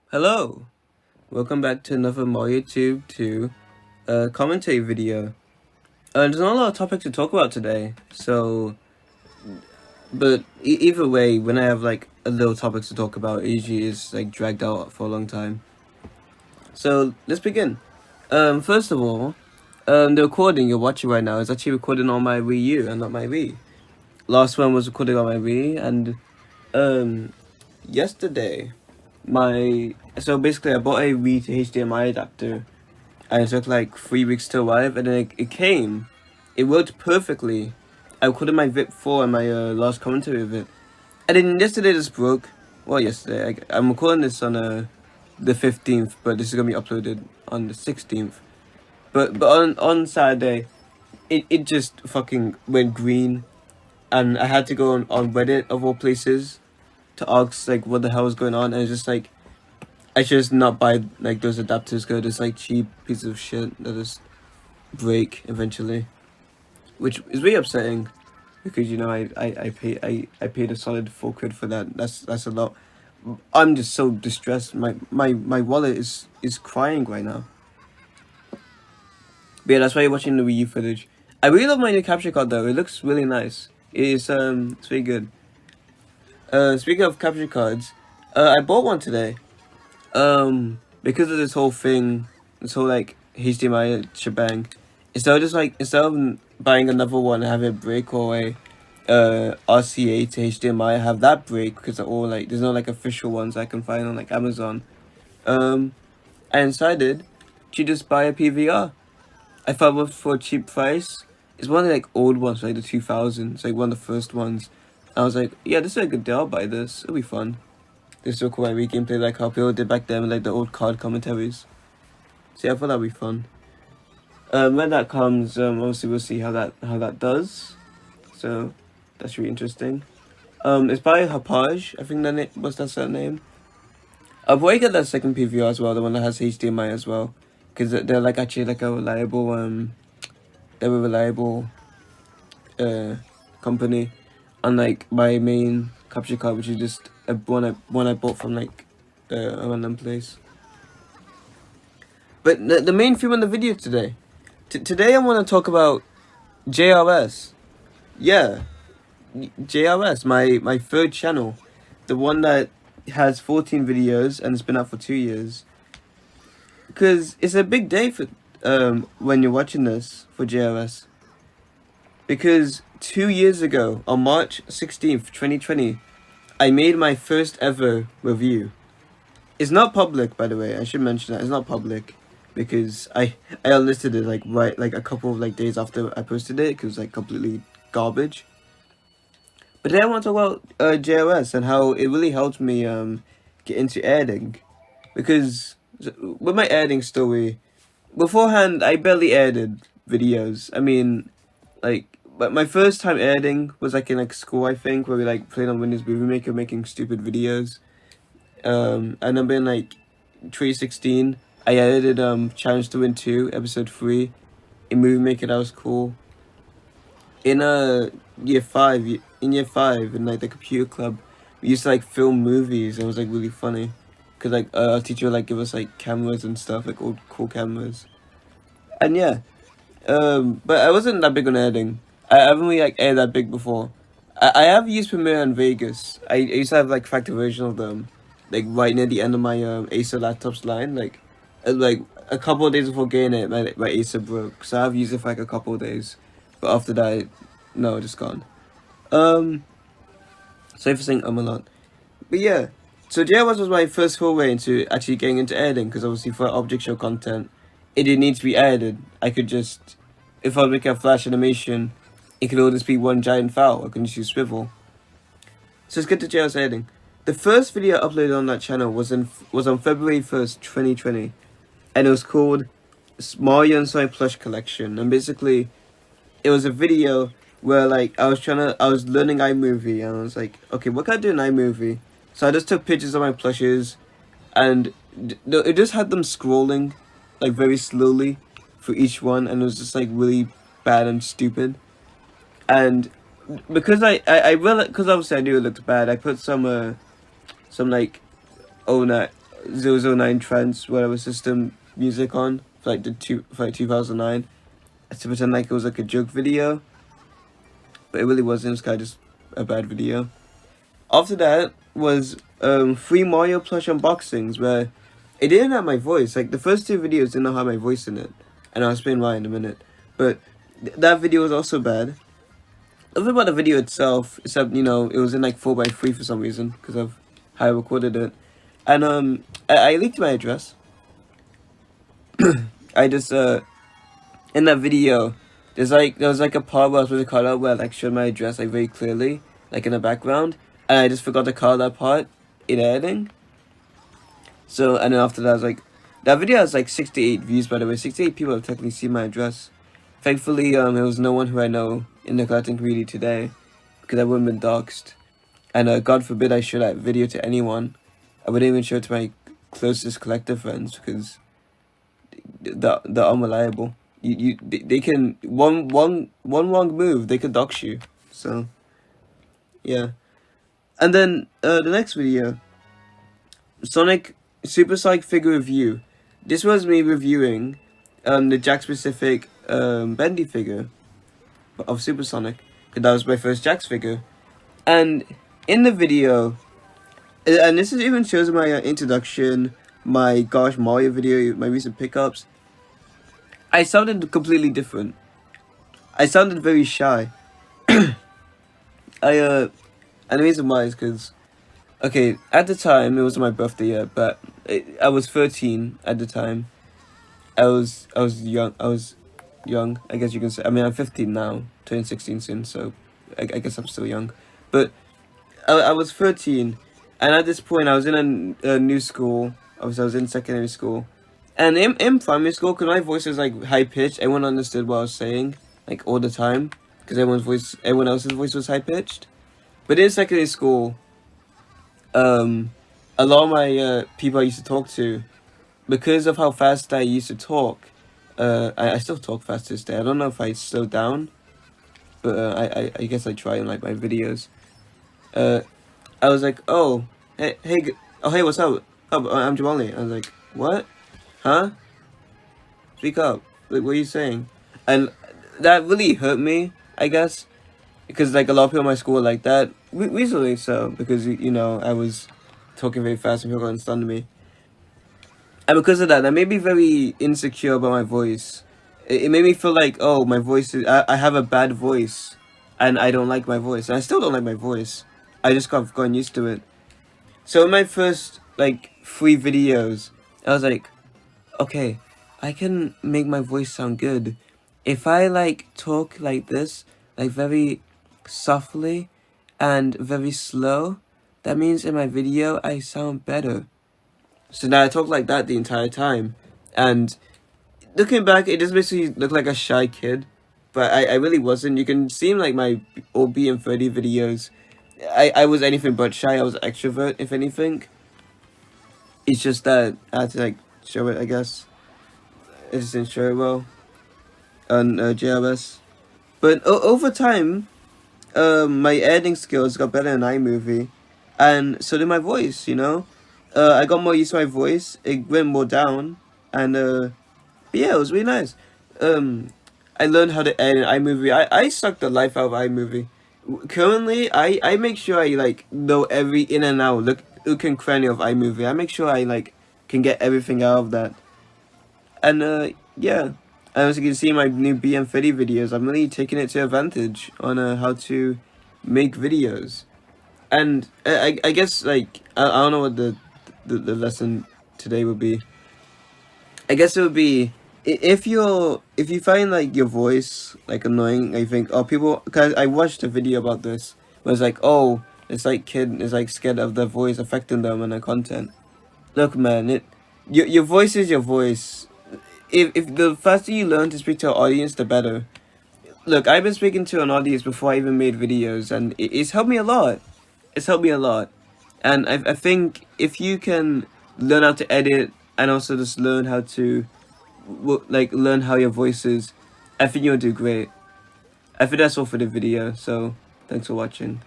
Hello, welcome back to another Mario Tube 2 commentary video. There's not a lot of topics to talk about today, but either way, when I have like a little topics to talk about, it usually is like dragged out for a long time. So let's begin. First of all, the recording you're watching right now is actually recorded on my Wii U and not my Wii. Last one was recorded on my Wii, and yesterday, so basically I bought a Wii to HDMI adapter, and it took like 3 weeks to arrive, and then it came. It worked perfectly. I recorded my VIP 4 and my last commentary of it. And then yesterday this broke. Well, yesterday. I'm recording this on the 15th, but this is going to be uploaded on the 16th. But on Saturday, it just fucking went green. And I had to go on Reddit, of all places, to ask like what the hell was going on. And it's just like, I should just not buy like those adapters because it's like cheap pieces of shit that just break eventually, which is really upsetting because I paid a solid £4 for that. That's a lot. I'm just so distressed. My wallet is crying right now. But yeah, that's why you're watching the Wii U footage. I really love my new capture card though. It looks really nice. It's really good. Speaking of capture cards, I bought one today. Because of this whole thing, this whole like HDMI shebang, instead of buying another one and having it break, or a RCA to HDMI, I have that break because they're all like, there's no like official ones I can find on like Amazon. I decided to just buy a PVR. I found one for a cheap price. It's one of the like old ones, like the 2000s, like one of the first ones. I was like, yeah, this is a good deal. I'll buy this. It'll be fun. This will require gameplay like how people did back then with like the old card commentaries. So yeah, I thought that'd be fun. When that comes, obviously we'll see how that does. So that's really interesting. It's by Hapaj, I think what's that surname? I'll probably get that second PVR as well, the one that has HDMI as well, because they're like actually like a reliable company, unlike my main capture card, which is just one I bought from like a random place. But the main theme on the video today, today I want to talk about JRS. Yeah, JRS, my third channel, the one that has 14 videos and it's been out for 2 years. Because it's a big day for when you're watching this for JRS. Because 2 years ago, on March 16th, 2020, I made my first ever review. It's not public, by the way. I should mention that it's not public because I unlisted it like a couple of like days after I posted it because it was like completely garbage. But then I want to talk about JRS and how it really helped me get into editing, because with my editing story, beforehand I barely edited videos. I mean, but my first time editing was like in like school, I think, where we like played on Windows Movie Maker making stupid videos. And then in like 2016, I edited Challenge to Win 2 episode 3 in Movie Maker. That was cool. In year 5 in like the computer club, we used to like film movies. It was like really funny because like our teacher would like give us like cameras and stuff, like old cool cameras. And yeah, but I wasn't that big on editing. I haven't really like edited that big before. I have used Premiere and Vegas. I used to have like factory version of them, like right near the end of my Acer laptop's line. Like a couple of days before getting it, my Acer broke, so I've used it for like a couple of days. But after that, no, just gone. Sorry for saying a lot. But yeah, so JRS was my first foray into actually getting into editing, because obviously for object show content, it didn't need to be edited. I could just, if I was making a flash animation, it could all just be one giant file. I can just use swivel. So let's get to JRS editing. The first video uploaded on that channel was on February 1st, 2020, and it was called Mario and Sonic Plush Collection. And basically, it was a video where like I was learning iMovie, and I was like, okay, what can I do in iMovie? So I just took pictures of my plushes, and it just had them scrolling like very slowly for each one, and it was just like really bad and stupid. And because I realized, because obviously I knew it looked bad, I put some like 009 trance whatever system music on for like 2009 to pretend like it was like a joke video, but it really wasn't. It was kind of just a bad video. After that was free Mario plush unboxings where it didn't have my voice. Like the first two videos didn't have my voice in it, and I'll explain why in a minute. But that video was also bad. Nothing about the video itself, except it was in like 4x3 for some reason because of how I recorded it, and I leaked my address. I just in that video, there was like a part where I was supposed to call out where I like showed my address like very clearly, like in the background, and I just forgot to call that part in editing. So and then after that, I was like, that video has like 68 views, by the way. 68 people have technically seen my address. Thankfully, there was no one who I know in the collecting community today, because I wouldn't have been doxxed. And God forbid I show that video to anyone. I wouldn't even show it to my closest collector friends because they're unreliable. They can one wrong move, they could dox you. So yeah. And then the next video, Sonic Super Sonic figure review. This was me reviewing the Jack specific bendy figure of Super Sonic, because that was my first Jax figure. And in the video, and this is even shows my introduction, my Gosh Mario video, my recent pickups, I sounded completely different. I sounded very shy. And the reason why is because, okay, at the time, it wasn't my birthday yet, but I was 13 at the time. I was young, I guess you can say. I mean, I'm 15 now, turning 16 soon, so I guess I'm still young. But I was 13, and at this point, I was in a new school. I was in secondary school. And in primary school, because my voice was like high-pitched, everyone understood what I was saying, like all the time, because everyone else's voice was high-pitched. But in secondary school, a lot of my people I used to talk to, because of how fast I used to talk, I still talk fast to this day. I don't know if I slow down, but I guess I try in like my videos. I was like, oh, hey, what's up? Oh, I'm Jamali. I was like, what? Huh? Speak up. Like, what are you saying? And that really hurt me, I guess, because like a lot of people in my school were like that. Recently, so because I was talking very fast and people got understand me. And because of that, that made me very insecure about my voice. It made me feel like, oh, my voice is... I have a bad voice. And I don't like my voice. And I still don't like my voice. I just got gotten used to it. So in my first, like, 3 videos, I was like, okay, I can make my voice sound good. If I, like, talk like this, like, very softly and very slow, that means in my video, I sound better. So now I talk like that the entire time, and looking back, it just basically looked like a shy kid, but I really wasn't. You can see in like my old BM30 videos, I was anything but shy. I was an extrovert, if anything. It's just that I had to like show it, I guess. I just didn't show it well on JRS. But over time, my editing skills got better in iMovie, and so did my voice, I got more used to my voice, it went more down, and but yeah, it was really nice. I learned how to edit iMovie. I sucked the life out of iMovie. Currently, I make sure I like know every in and out, look and cranny of iMovie. I make sure I like can get everything out of that. And yeah. And as you can see in my new BM30 videos, I'm really taking it to advantage on how to make videos. And I guess like I don't know what the lesson today would be. I guess it would be if you find like your voice like annoying, I think people, because I watched a video about this where it's like, oh, it's like kid is like scared of their voice affecting them and their content. Look, man, your voice is your voice. If the faster you learn to speak to an audience, the better. Look, I've been speaking to an audience before I even made videos, and it's helped me a lot. It's helped me a lot. And I think if you can learn how to edit and also just learn how to, like, learn how your voice is, I think you'll do great. I think that's all for the video, so thanks for watching.